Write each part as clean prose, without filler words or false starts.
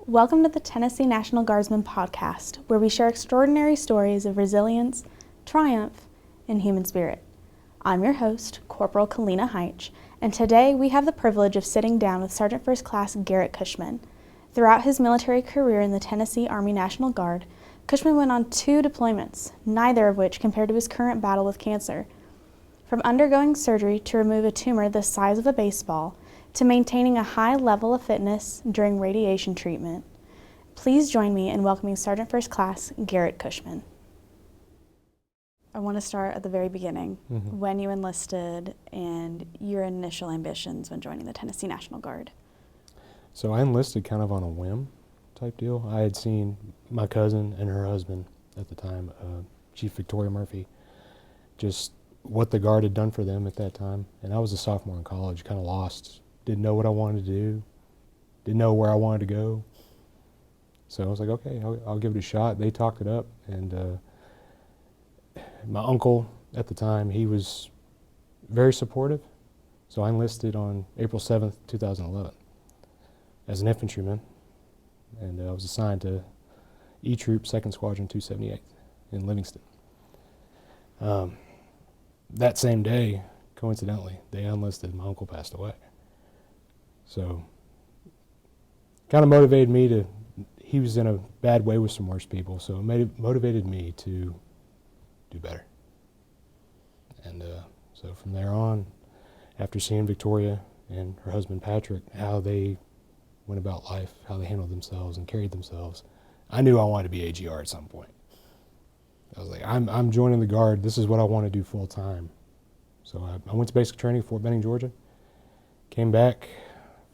Welcome to the Tennessee National Guardsman podcast, where we share extraordinary stories of resilience, triumph, and human spirit. I'm your host, Corporal Kalina Hyche, and today we have the privilege of sitting down with Sergeant First Class Garrett Cushman. Throughout his military career in the Tennessee Army National Guard, Cushman went on 2 deployments, neither of which compared to his current battle with cancer. From undergoing surgery to remove a tumor the size of a baseball, to maintaining a high level of fitness during radiation treatment. Please join me in welcoming Sergeant First Class Garrett Cushman. I want to start at the very beginning, when you enlisted and your initial ambitions when joining the Tennessee National Guard. So I enlisted kind of on a whim type deal. I had seen my cousin and her husband at the time, Chief Victoria Murphy, just what the Guard had done for them at that time. And I was a sophomore in college, kind of lost. Didn't know what I wanted to do, didn't know where I wanted to go. So I was like, okay, I'll give it a shot. They talked it up, and my uncle at the time, he was very supportive. So I enlisted on April 7th, 2011 as an infantryman, and I was assigned to E Troop 2nd Squadron 278 in Livingston. That same day, coincidentally, they unlisted, my uncle passed away. So, kind of motivated me to, he was in a bad way with some worse people, so it motivated me to do better. And so from there on, after seeing Victoria and her husband Patrick, how they went about life, how they handled themselves and carried themselves, I knew I wanted to be AGR at some point. I was like, I'm joining the Guard, this is what I want to do full time. So I went to basic training at Fort Benning, Georgia, came back,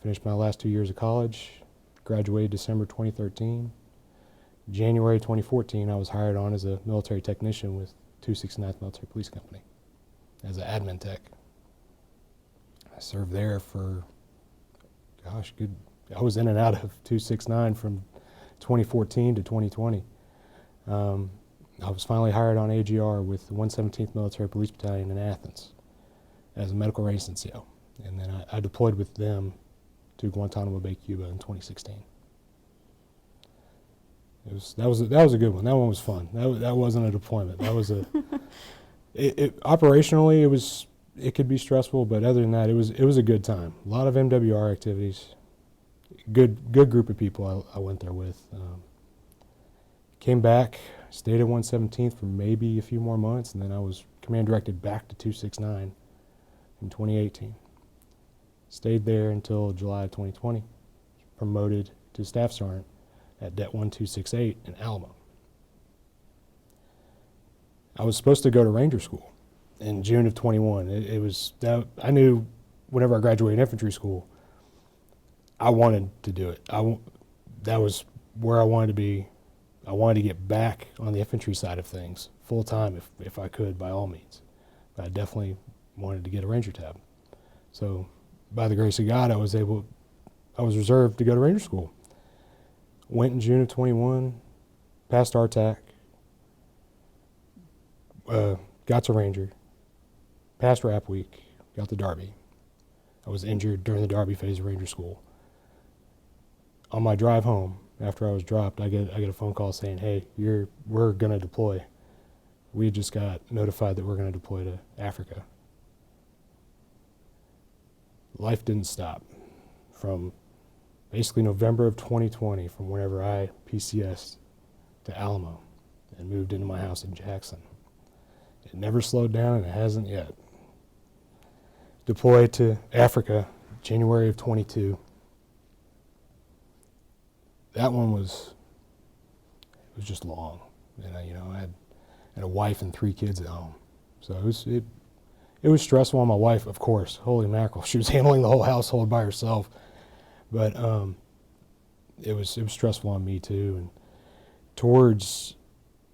finished my last 2 years of college, graduated December 2013. January 2014, I was hired on as a military technician with 269th Military Police Company as an admin tech. I served there for, I was in and out of 269 from 2014 to 2020. I was finally hired on AGR with the 117th Military Police Battalion in Athens as a medical readiness NCO. And then I deployed with them to Guantanamo Bay, Cuba in 2016. That was a good one. That one was fun. That wasn't a deployment. That was operationally it could be stressful, but other than that, it was a good time. A lot of MWR activities. Good group of people I went there with. Came back, stayed at 117th for maybe a few more months, and then I was command directed back to 269 in 2018. Stayed there until July of 2020, promoted to Staff Sergeant at Det 1268 in Alamo. I was supposed to go to Ranger School in June of 21. I knew whenever I graduated infantry school, I wanted to do it. That was where I wanted to be. I wanted to get back on the infantry side of things full time if I could, by all means. But I definitely wanted to get a Ranger tab. So by the grace of God, I was reserved to go to Ranger School. Went in June of 21, passed RTAC, got to Ranger, passed RAP week, got the Derby. I was injured during the Derby phase of Ranger School. On my drive home, after I was dropped, I get a phone call saying, hey, we're gonna deploy. We just got notified that we're gonna deploy to Africa. Life didn't stop from basically November of 2020, from whenever I PCS'd to Alamo and moved into my house in Jackson. It never slowed down, and it hasn't yet. Deployed to Africa, January of 22. That one was just long. And I had a wife and 3 kids at home. So it was stressful on my wife, of course. Holy mackerel, she was handling the whole household by herself. But it was stressful on me too. And towards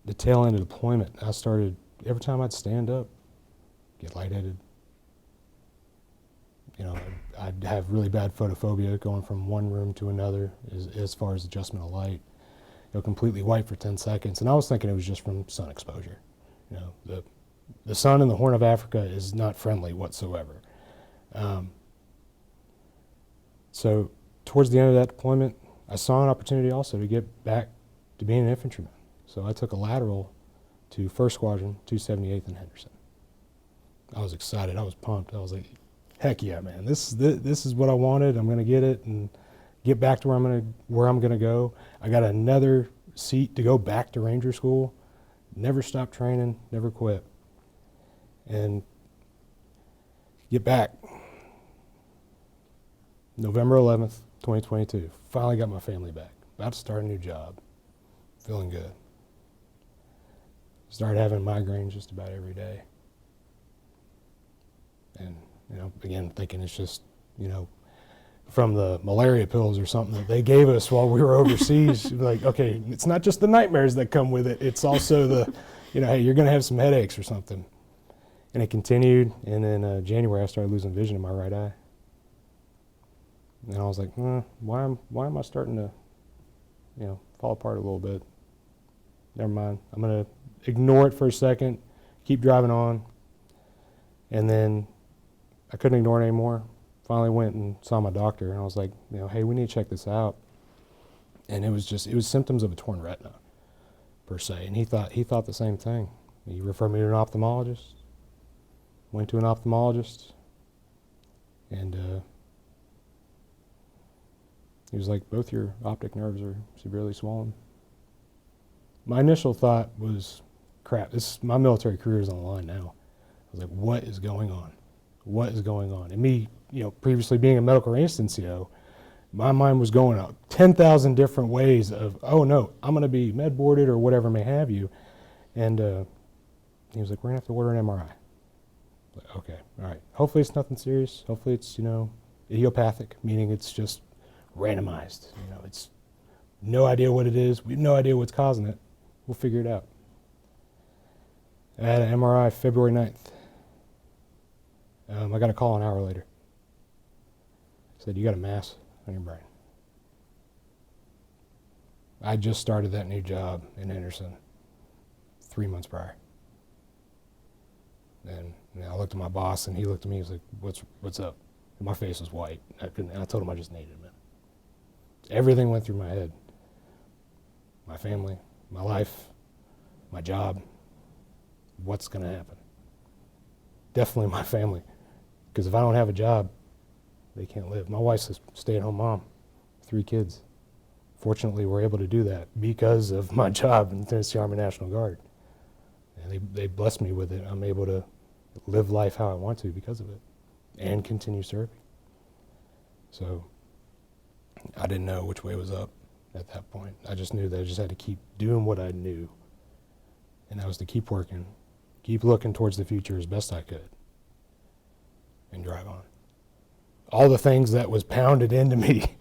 the tail end of deployment, I started, every time I'd stand up, get lightheaded. I'd have really bad photophobia going from one room to another as far as adjustment of light. Completely white for 10 seconds. And I was thinking it was just from sun exposure. The sun in the Horn of Africa is not friendly whatsoever. So towards the end of that deployment, I saw an opportunity also to get back to being an infantryman. So I took a lateral to 1st Squadron, 278th in Henderson. I was excited. I was pumped. I was like, heck yeah, man. This is what I wanted. I'm going to get it and get back to where I'm going to go. I got another seat to go back to Ranger School. Never stopped training, never quit. And get back. November 11th, 2022. Finally got my family back. About to start a new job. Feeling good. Started having migraines just about every day. And, again, thinking it's just, from the malaria pills or something that they gave us while we were overseas. Like, okay, it's not just the nightmares that come with it. It's also the, hey, you're going to have some headaches or something. And it continued. And then January, I started losing vision in my right eye. And I was like, why am I starting to, fall apart a little bit? Never mind. I'm going to ignore it for a second, keep driving on. And then I couldn't ignore it anymore. Finally went and saw my doctor, and I was like, hey, we need to check this out. And it was symptoms of a torn retina, per se. And he thought the same thing. He referred me to an ophthalmologist. Went to an ophthalmologist, and he was like, both your optic nerves are severely swollen. My initial thought was, crap, my military career is on the line now. I was like, what is going on? What is going on? And me, previously being a medical range NCO, my mind was going out 10,000 different ways of, oh no, I'm going to be med boarded or whatever may have you. And he was like, we're going to have to order an MRI. Like, okay, all right. Hopefully it's nothing serious. Hopefully it's, idiopathic, meaning it's just randomized. It's no idea what it is. We have no idea what's causing it. We'll figure it out. I had an MRI February 9th. I got a call an hour later. Said, you got a mass on your brain. I just started that new job in Henderson 3 months prior. And I looked at my boss, and he looked at me. He was like, what's up? And my face was white. I told him I just needed a minute. Everything went through my head. My family, my life, my job. What's going to happen? Definitely my family. Because if I don't have a job, they can't live. My wife's a stay-at-home mom, 3 kids. Fortunately, we're able to do that because of my job in the Tennessee Army National Guard. And they blessed me with it. I'm able to live life how I want to because of it and continue serving. So I didn't know which way was up at that point. I just knew that I just had to keep doing what I knew. And that was to keep working, keep looking towards the future as best I could, and drive on. All the things that was pounded into me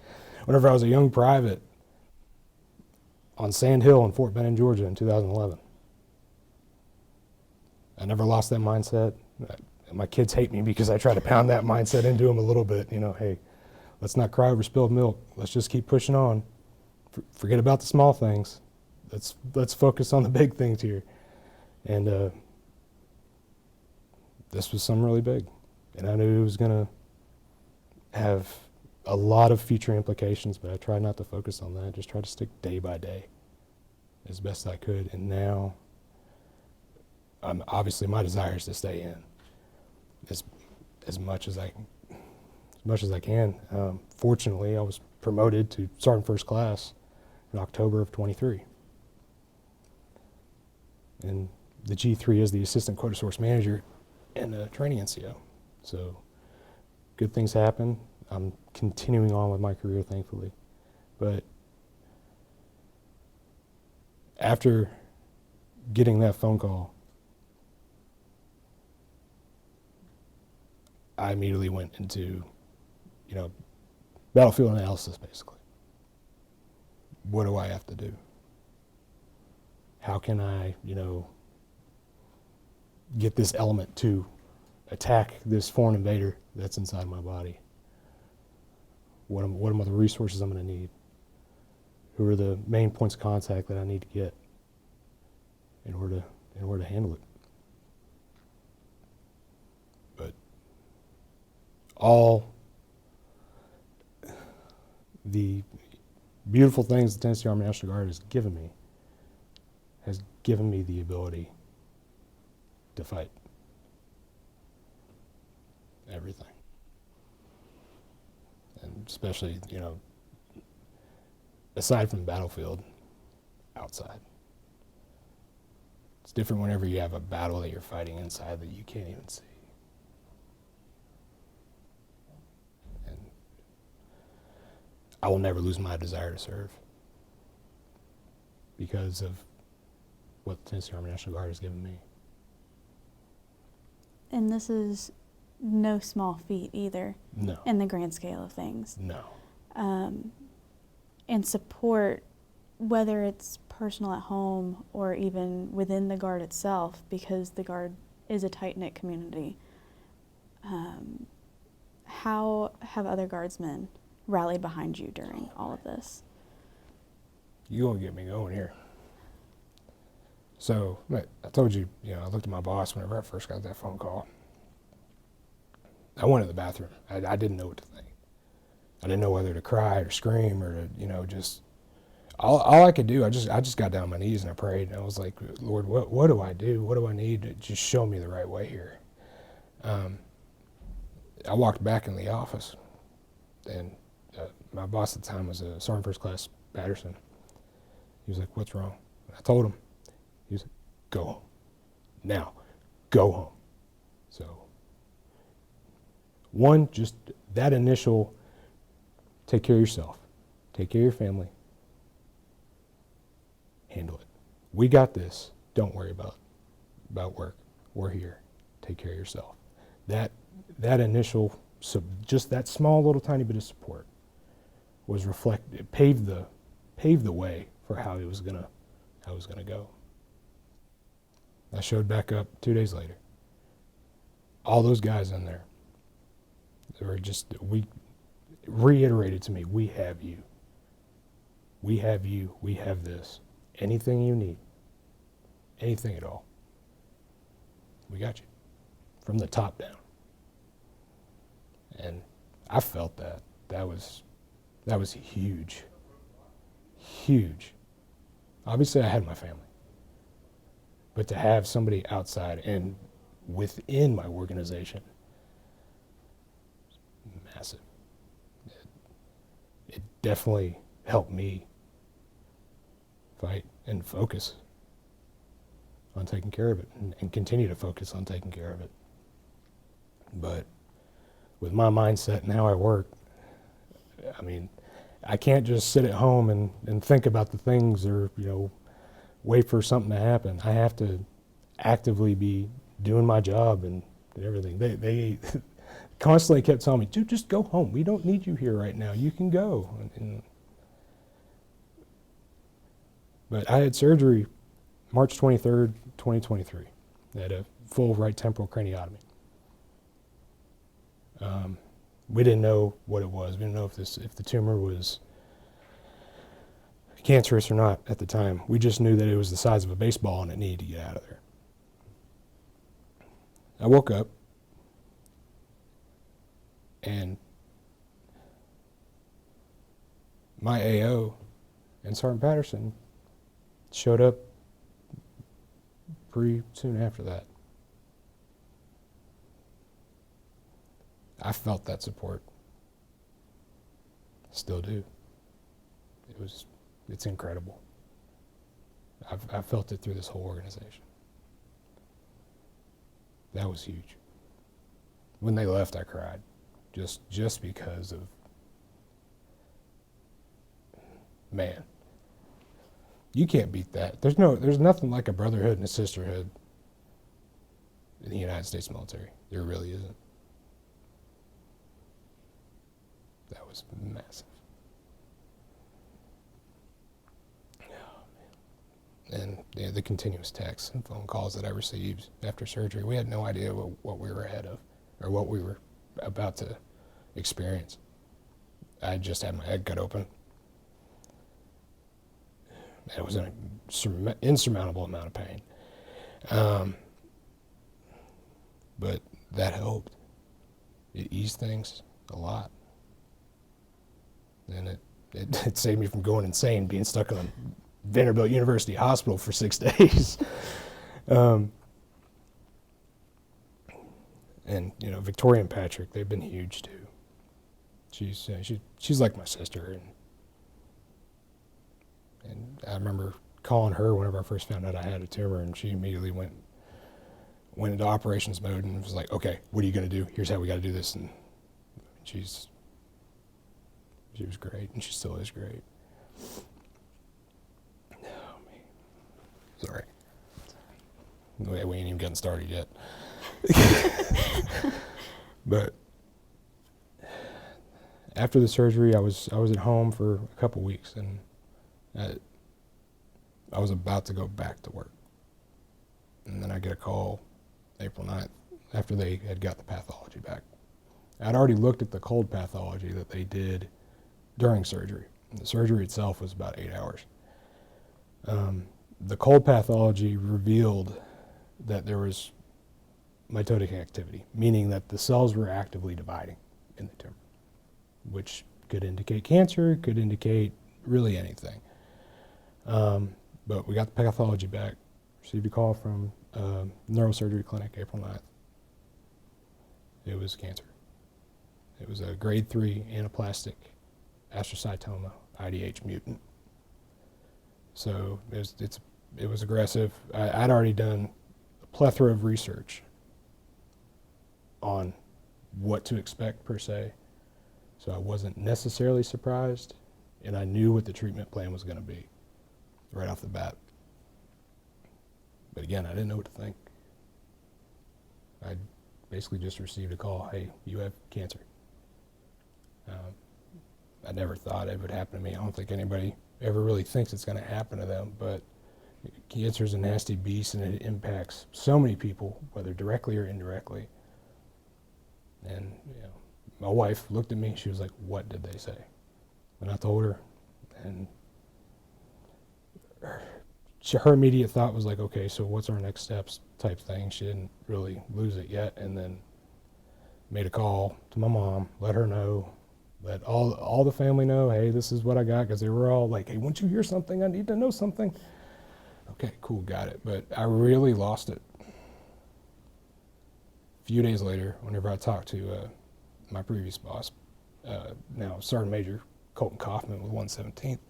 whenever I was a young private on Sand Hill in Fort Benning, Georgia in 2011. I never lost that mindset. My kids hate me because I try to pound that mindset into them a little bit. Hey, let's not cry over spilled milk. Let's just keep pushing on. Forget about the small things. Let's focus on the big things here. And this was something really big. And I knew it was going to have a lot of future implications, but I tried not to focus on that. Just try to stick day by day as best I could. And now, obviously, my desire is to stay in as much as I can. Fortunately, I was promoted to Sergeant First Class in October of 23. And the G3 is the Assistant Quota Source Manager and a training NCO. So good things happen. I'm continuing on with my career, thankfully. But after getting that phone call, I immediately went into, battlefield analysis, basically. What do I have to do? How can I, get this element to attack this foreign invader that's inside my body? What are the resources I'm going to need? Who are the main points of contact that I need to get in order to handle it? But all the beautiful things the Tennessee Army National Guard has given me the ability to fight. Everything. And especially, aside from the battlefield, outside. It's different whenever you have a battle that you're fighting inside that you can't even see. And I will never lose my desire to serve because of what the Tennessee Army National Guard has given me. And this is no small feat either. No. In the grand scale of things. No. And support, whether it's personal at home or even within the Guard itself, because the Guard is a tight-knit community. How have other Guardsmen rallied behind you during all of this? You're going to get me going here. So, I told you, I looked at my boss whenever I first got that phone call. I went to the bathroom. I didn't know what to think. I didn't know whether to cry or scream or to, just... All I could do, I just got down on my knees and I prayed. And I was like, Lord, what do I do? What do I need to just show me the right way here? I walked back in the office, and my boss at the time was a Sergeant First Class Patterson. He was like, what's wrong? And I told him. He was like, go home. Now, go home. So, one, just that initial, take care of yourself, take care of your family, handle it. We got this. Don't worry about work. We're here. Take care of yourself. That initial, just that small little tiny bit of support was reflected, paved the way for how it was gonna go. I showed back up 2 days later. All those guys in there, we reiterated to me, we have you. We have you. We have this. Anything you need, anything at all, we got you, from the top down. And I felt that. That was huge. Huge. Obviously, I had my family. But to have somebody outside and within my organization, massive. It definitely helped me fight and focus on taking care of it and continue to focus on taking care of it. But with my mindset and how I work, I can't just sit at home and think about the things or, wait for something to happen. I have to actively be doing my job and everything. They constantly kept telling me, dude, just go home. We don't need you here right now. You can go. But I had surgery March 23rd, 2023. I had a full right temporal craniotomy. We didn't know what it was. We didn't know if the tumor was cancerous or not at the time. We just knew that it was the size of a baseball and it needed to get out of there. I woke up and my AO and Sergeant Patterson showed up pretty soon after that. I felt that support. Still do. It's incredible. I've felt it through this whole organization. That was huge. When they left, I cried, just because of, man, you can't beat that. There's nothing like a brotherhood and a sisterhood in the United States military. There really isn't. That was massive. And the continuous texts and phone calls that I received after surgery, we had no idea what we were ahead of or what we were about to experience. I just had my head cut open. It was an insurmountable amount of pain. But that helped. It eased things a lot. And it saved me from going insane, being stuck on Vanderbilt University Hospital for 6 days. And Victoria and Patrick, they've been huge too. She's like my sister, and I remember calling her whenever I first found out I had a tumor, and she immediately went into operations mode and was like, "Okay, what are you going to do? Here's how we got to do this." And she was great, and she still is great. Oh man, sorry. We ain't even gotten started yet. But after the surgery, I was at home for a couple weeks, and I was about to go back to work. And then I get a call April 9th after they had got the pathology back. I'd already looked at the cold pathology that they did during surgery. The surgery itself was about 8 hours. The cold pathology revealed that there was mitotic activity, meaning that the cells were actively dividing in the tumor, which could indicate cancer, could indicate really anything. But we got the pathology back, received a call from neurosurgery clinic April 9th. It was cancer. It was a grade 3 anaplastic astrocytoma, IDH mutant. So it was aggressive. I'd already done a plethora of research on what to expect per se, so I wasn't necessarily surprised, and I knew what the treatment plan was going to be right off the bat. But again, I didn't know what to think. I basically just received a call, "Hey, you have cancer." I never thought it would happen to me. I don't think anybody ever really thinks it's going to happen to them, but cancer is a nasty beast, and it impacts so many people, whether directly or indirectly. And my wife looked at me. She was like, "What did they say?" And I told her, and her immediate thought was like, "Okay, so what's our next steps?" type thing. She didn't really lose it yet, and then made a call to my mom, let her know, let all the family know, "Hey, this is what I got," because they were all like, "Hey, once you hear something, I need to know something." Okay, cool, got it. But I really lost it. A few days later, whenever I talked to my previous boss, now Sergeant Major Colton Kaufman with 117th,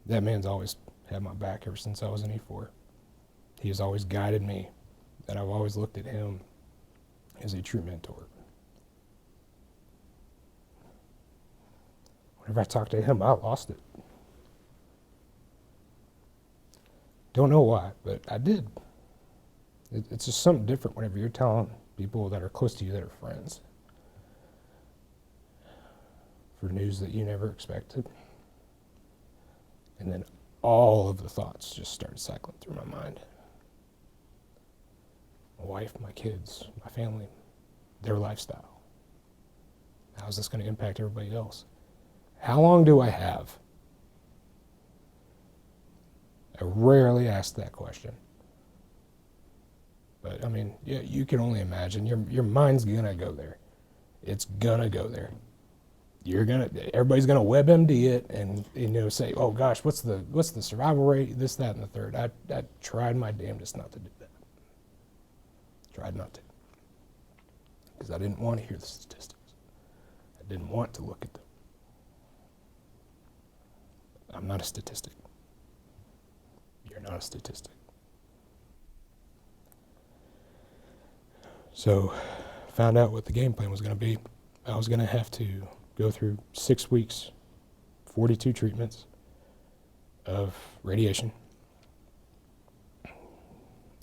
that man's always had my back ever since I was in E4. He has always guided me, and I've always looked at him as a true mentor. Whenever I talked to him, I lost it. Don't know why, but I did. It's just something different whenever you're telling people that are close to you, that are friends, for news that you never expected. And then all of the thoughts just started cycling through my mind. My wife, my kids, my family, their lifestyle. How is this going to impact everybody else? How long do I have? I rarely ask that question. But I mean, yeah, you can only imagine. Your mind's gonna go there. It's gonna go there. Everybody's gonna WebMD it and say, "Oh gosh, what's the survival rate? This, that, and the third." I tried my damnedest not to do that. Tried not to, because I didn't want to hear the statistics. I didn't want to look at them. I'm not a statistic. You're not a statistic. So, found out what the game plan was going to be. I was going to have to go through 6 weeks, 42 treatments of radiation,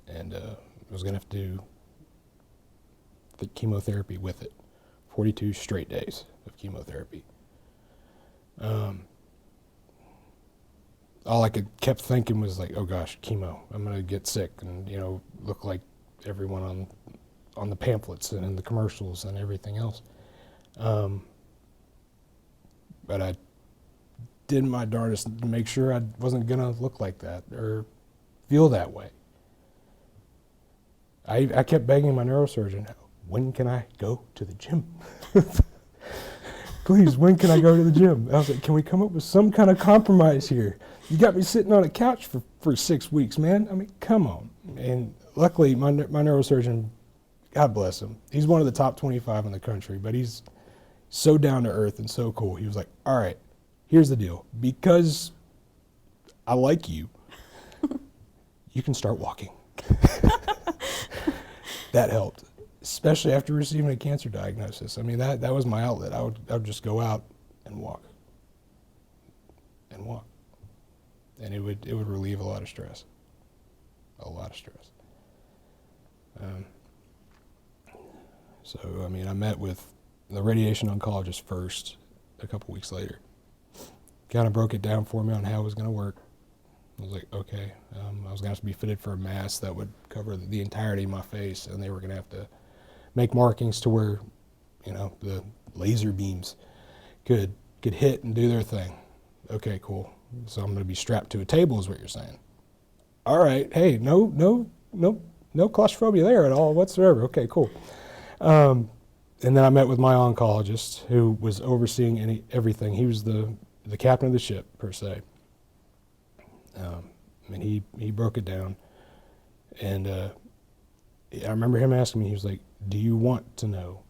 and I was going to have to do the chemotherapy with it, 42 straight days of chemotherapy. All I kept thinking was like, "Oh gosh, chemo, I'm going to get sick and look like everyone on the pamphlets and in the commercials and everything else." But I did my darndest to make sure I wasn't going to look like that or feel that way. I kept begging my neurosurgeon, "When can I go to the gym?" Please, when can I go to the gym? I was like, can we come up with some kind of compromise here? You got me sitting on a couch for 6 weeks, man. I mean, come on. And luckily, my neurosurgeon, God bless him, he's one of the top 25 in the country, but he's so down to earth and so cool. He was like, all right, here's the deal. Because I like you, you can start walking. That helped, especially after receiving a cancer diagnosis. I mean, that was my outlet. I would just go out and walk. And it would relieve a lot of stress. A lot of stress. So, I mean, I met with the radiation oncologist first a couple weeks later. Kind of broke it down for me on how it was going to work. I was like, okay, I was going to have to be fitted for a mask that would cover the entirety of my face, and they were going to have to make markings to where, the laser beams could hit and do their thing. Okay, cool. So I'm going to be strapped to a table is what you're saying. All right, hey, no claustrophobia there at all whatsoever. Okay, cool. And then I met with my oncologist who was overseeing everything. He was the captain of the ship, per se. And he broke it down, and I remember him asking me, he was like, do you want to know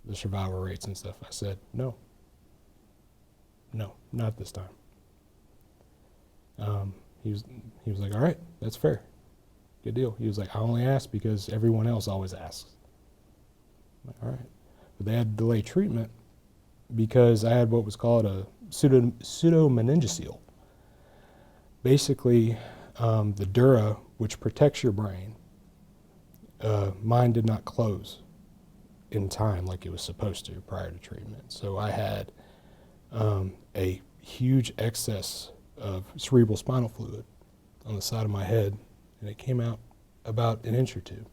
the survival rates and stuff? I said, no, not this time. He was like, all right, that's fair, good deal. He was like, I only ask because everyone else always asks. I'm like, all right, but they had to delay treatment because I had what was called a pseudomeningocele. Basically, the dura, which protects your brain, mine did not close in time like it was supposed to prior to treatment. So I had a huge excess of cerebral spinal fluid on the side of my head, and it came out about 1 inch or 2.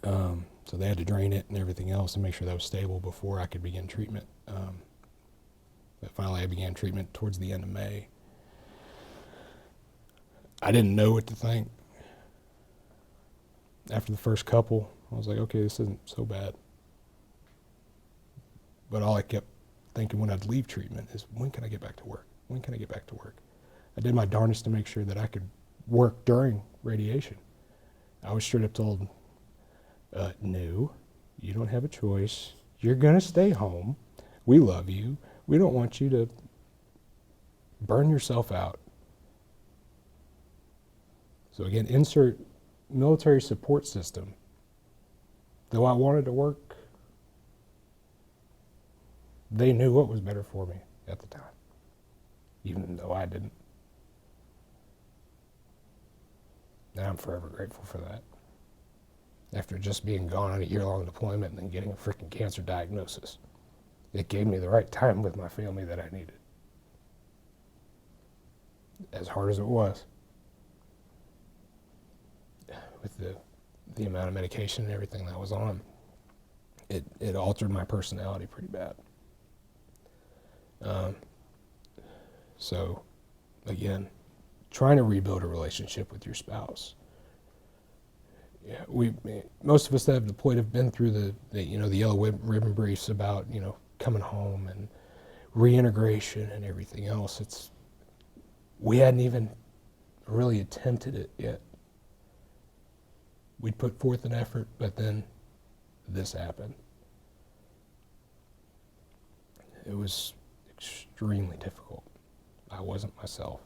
So they had to drain it and everything else and make sure that was stable before I could begin treatment. But finally, I began treatment towards the end of May. I didn't know what to think. After the first couple, I was like, okay, this isn't so bad. But all I kept thinking when I'd leave treatment is, when can I get back to work? When can I get back to work? I did my darndest to make sure that I could work during radiation. I was straight up told, no, you don't have a choice. You're going to stay home. We love you. We don't want you to burn yourself out. So again, insert military support system. Though I wanted to work, they knew what was better for me at the time, even though I didn't. And I'm forever grateful for that. After just being gone on a year-long deployment and then getting a freaking cancer diagnosis, it gave me the right time with my family that I needed. As hard as it was, with the amount of medication and everything that was on, it altered my personality pretty bad. So, again, trying to rebuild a relationship with your spouse. Yeah, most of us that have deployed have been through the yellow ribbon briefs about coming home and reintegration and everything else. We hadn't even really attempted it yet. We'd put forth an effort, but then this happened. It was extremely difficult. I wasn't myself.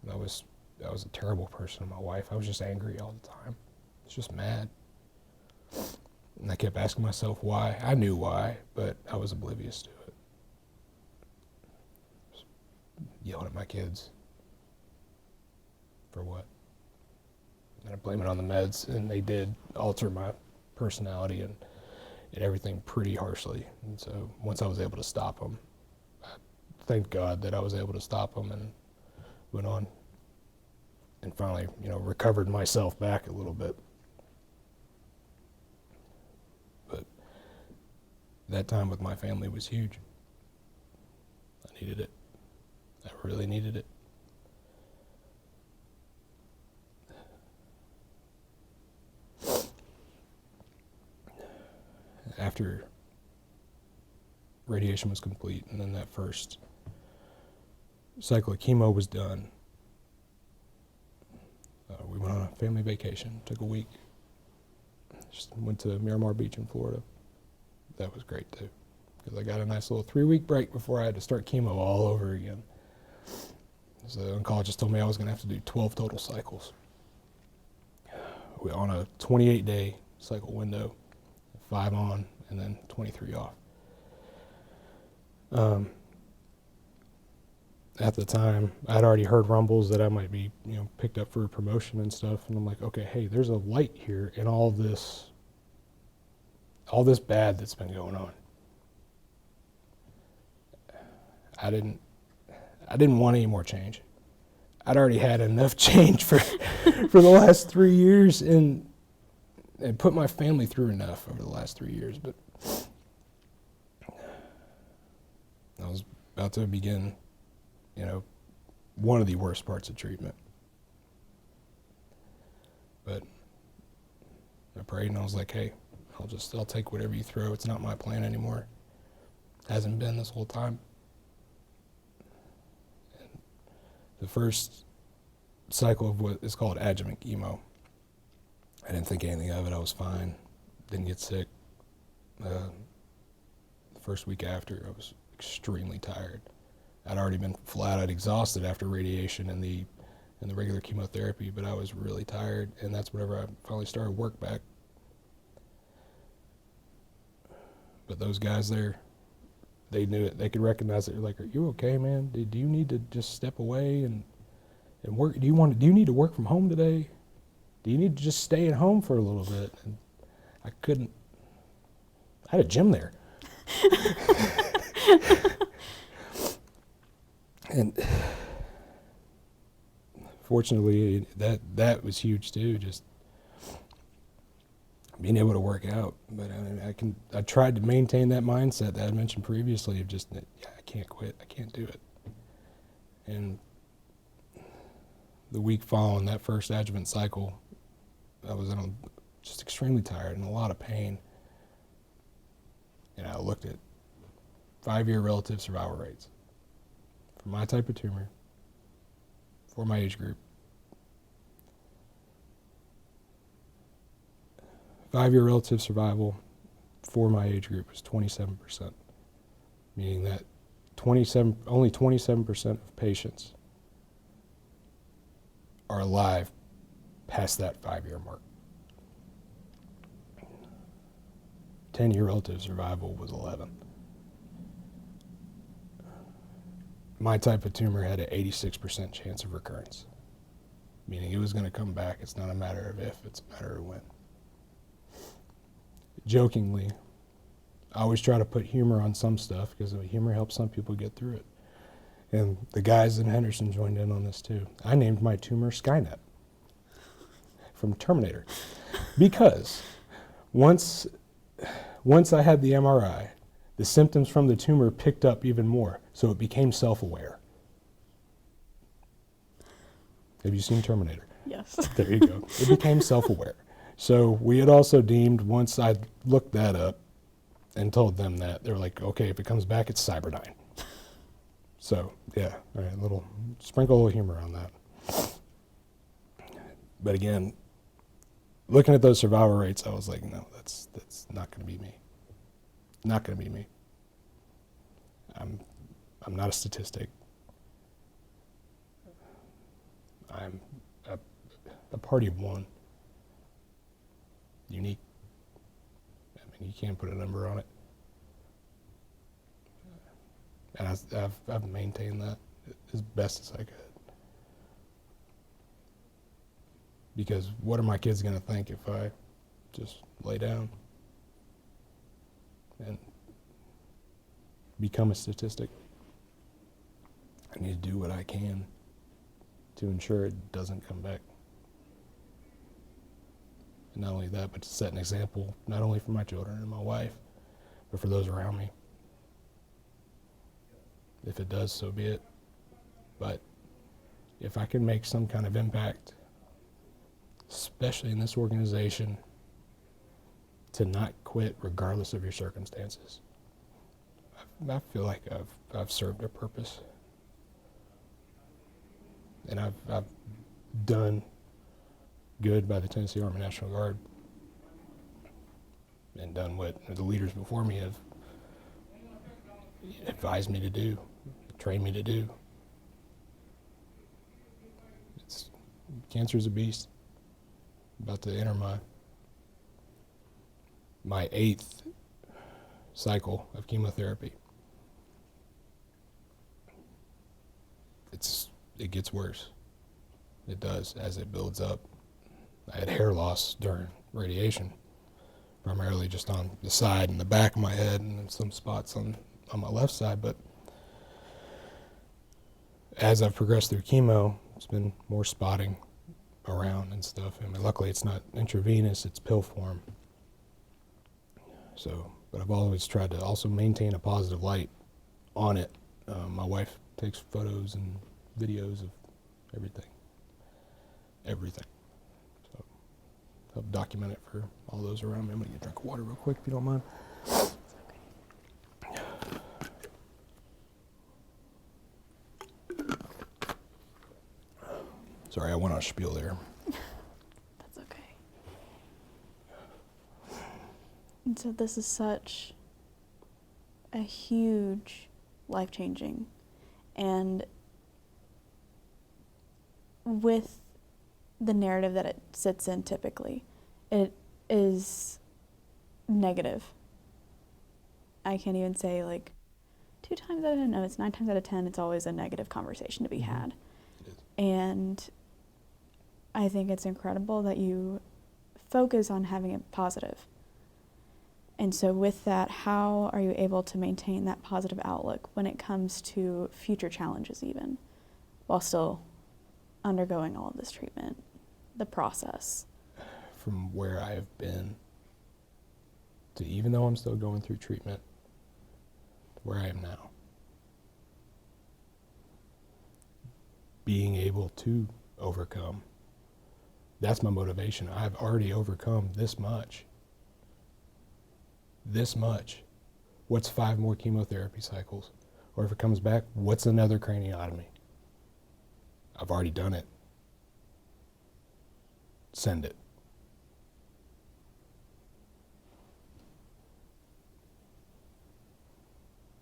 I was a terrible person to my wife. I was just angry all the time. I was just mad. And I kept asking myself why. I knew why, but I was oblivious to it. Just yelling at my kids. For what? And I blame it on the meds, and they did alter my personality and everything pretty harshly. And so once I was able to stop them, thank God that I was able to stop them and went on and finally, recovered myself back a little bit. But that time with my family was huge. I needed it. I really needed it. After radiation was complete, and then that first cycle of chemo was done. We went on a family vacation, took a week, just went to Miramar Beach in Florida. That was great too, because I got a nice little 3-week break before I had to start chemo all over again. So the oncologist told me I was going to have to do 12 total cycles. We on a 28-day cycle window, 5 on and then 23 off. At the time, I'd already heard rumbles that I might be, picked up for a promotion and stuff, and I'm like, okay, hey, there's a light here in all this bad that's been going on. I didn't want any more change. I'd already had enough change for the last 3 years, and put my family through enough over the last 3 years. But I was about to begin, one of the worst parts of treatment. But I prayed and I was like, hey, I'll take whatever you throw. It's not my plan anymore. Hasn't been this whole time. And the first cycle of what is called adjuvant chemo, I didn't think anything of it. I was fine. Didn't get sick. The first week after, I was extremely tired. I'd already been flat out exhausted after radiation and the regular chemotherapy, but I was really tired, and that's whenever I finally started work back. But those guys there, they knew it. They could recognize it. They're like, "Are you okay, man? Do you need to just step away and work? Do you need to work from home today? Do you need to just stay at home for a little bit?" And I couldn't. I had a gym there. And fortunately, that was huge too, just being able to work out. But I tried to maintain that mindset that I mentioned previously of just, I can't quit, I can't do it. And the week following that first adjuvant cycle, I was just extremely tired and a lot of pain. And I looked at 5-year relative survival rates for my type of tumor, for my age group. 5-year relative survival for my age group was 27%, meaning that only 27% of patients are alive past that 5-year mark. 10-year relative survival was 11. My type of tumor had an 86% chance of recurrence, meaning it was going to come back. It's not a matter of if, it's a matter of when. Jokingly, I always try to put humor on some stuff because humor helps some people get through it. And the guys in Henderson joined in on this too. I named my tumor Skynet from Terminator because once I had the MRI, the symptoms from the tumor picked up even more, so it became self-aware. Have you seen Terminator? Yes. There you go. It became self-aware. So we had also deemed, once I looked that up and told them that, they were like, okay, if it comes back, it's Cyberdyne. So, yeah, all right, sprinkle a little humor on that. But again, looking at those survival rates, I was like, no, that's not going to be me. Not going to be me. I'm not a statistic. I'm a party of one. Unique. I mean, you can't put a number on it. And I've maintained that as best as I could. Because what are my kids going to think if I just lay down and become a statistic? I need to do what I can to ensure it doesn't come back. And not only that, but to set an example, not only for my children and my wife, but for those around me. If it does, so be it. But if I can make some kind of impact, especially in this organization, to not quit regardless of your circumstances. I feel like I've served a purpose, and I've done good by the Tennessee Army National Guard, and done what the leaders before me have advised me to do, trained me to do. Cancer's a beast. About to enter my 8th cycle of chemotherapy. It gets worse. It does as it builds up. I had hair loss during radiation, primarily just on the side and the back of my head and some spots on my left side. But as I've progressed through chemo, it's been more spotting around and stuff. I mean, luckily it's not intravenous, it's pill form. So, but I've always tried to also maintain a positive light on it. My wife takes photos and videos of everything. So, help document it for all those around me. I'm gonna get a drink of water real quick if you don't mind. Sorry, I went on a spiel there. That's okay. And so this is such a huge, life-changing, and with the narrative that it sits in typically, it is negative. I can't even say like 2 times out of 10, no, it's 9 times out of 10, it's always a negative conversation to be had. It is. And I think it's incredible that you focus on having it positive. And so with that, how are you able to maintain that positive outlook when it comes to future challenges even, while still undergoing all of this treatment, the process? From where I have been to, even though I'm still going through treatment, where I am now, being able to overcome, that's my motivation. I've already overcome this much. What's 5 more chemotherapy cycles? Or if it comes back, what's another craniotomy? I've already done it. Send it.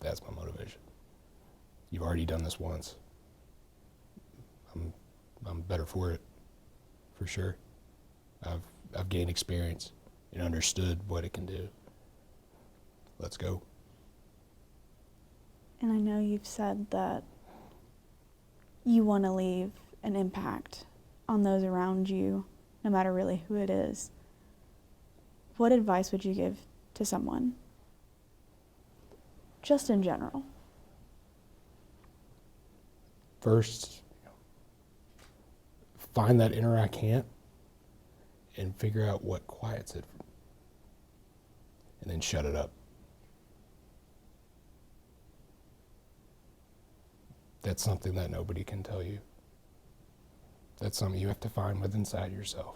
That's my motivation. You've already done this once. I'm better for it, for sure. I've gained experience and understood what it can do. Let's go. And I know you've said that you want to leave an impact on those around you, no matter really who it is. What advice would you give to someone, just in general? First, find that inner I can't and figure out what quiets it, and then shut it up. That's something that nobody can tell you. That's something you have to find within inside yourself.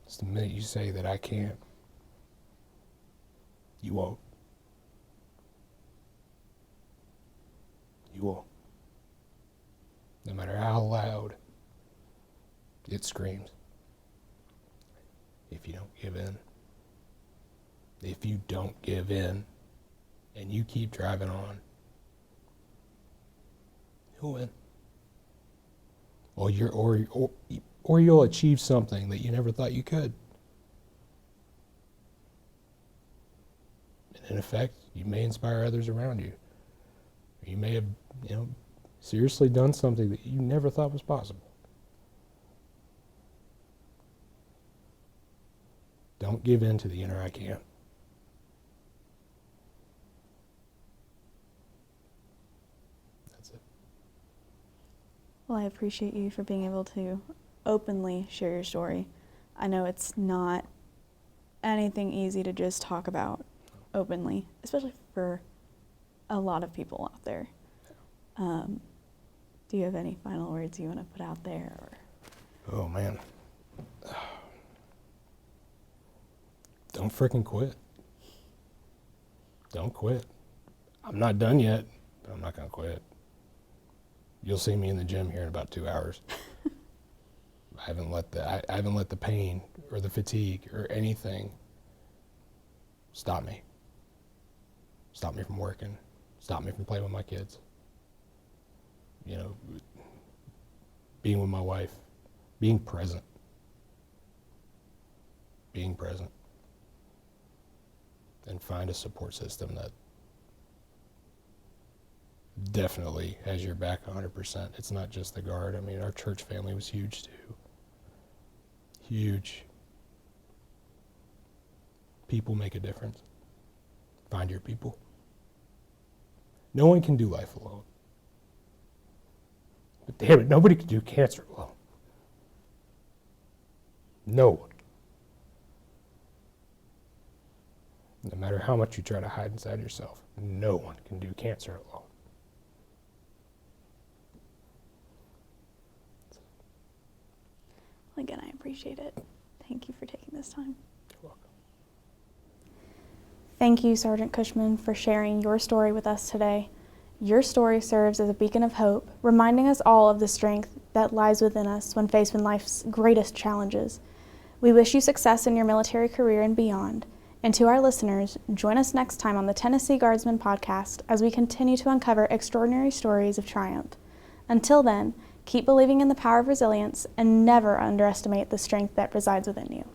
It's the minute you say that I can't, you won't. You won't. No matter how loud it screams. If you don't give in. If you don't give in and you keep driving on, you'll win. Or you'll achieve something that you never thought you could. And in effect, you may inspire others around you. You may have, seriously done something that you never thought was possible. Don't give in to the inner I can't. That's it. Well, I appreciate you for being able to openly share your story. I know it's not anything easy to just talk about openly, especially for a lot of people out there. Do you have any final words you want to put out there? Or? Oh, man. Don't frickin' quit. don't quit. I'm not done yet, but I'm not going to quit. You'll see me in the gym here in about 2 hours. I haven't let the pain or the fatigue or anything stop me. Stop me from working. Stop me from playing with my kids. You know, being with my wife, being present. Being present. And find a support system that definitely has your back 100%. It's not just the guard. I mean, our church family was huge too. Huge. People make a difference. Find your people. No one can do life alone. But damn it, nobody can do cancer alone. No one. No matter how much you try to hide inside yourself, no one can do cancer alone. Well, again, I appreciate it. Thank you for taking this time. You're welcome. Thank you, Sergeant Cushman, for sharing your story with us today. Your story serves as a beacon of hope, reminding us all of the strength that lies within us when faced with life's greatest challenges. We wish you success in your military career and beyond. And to our listeners, join us next time on the Tennessee Guardsman podcast as we continue to uncover extraordinary stories of triumph. Until then, keep believing in the power of resilience and never underestimate the strength that resides within you.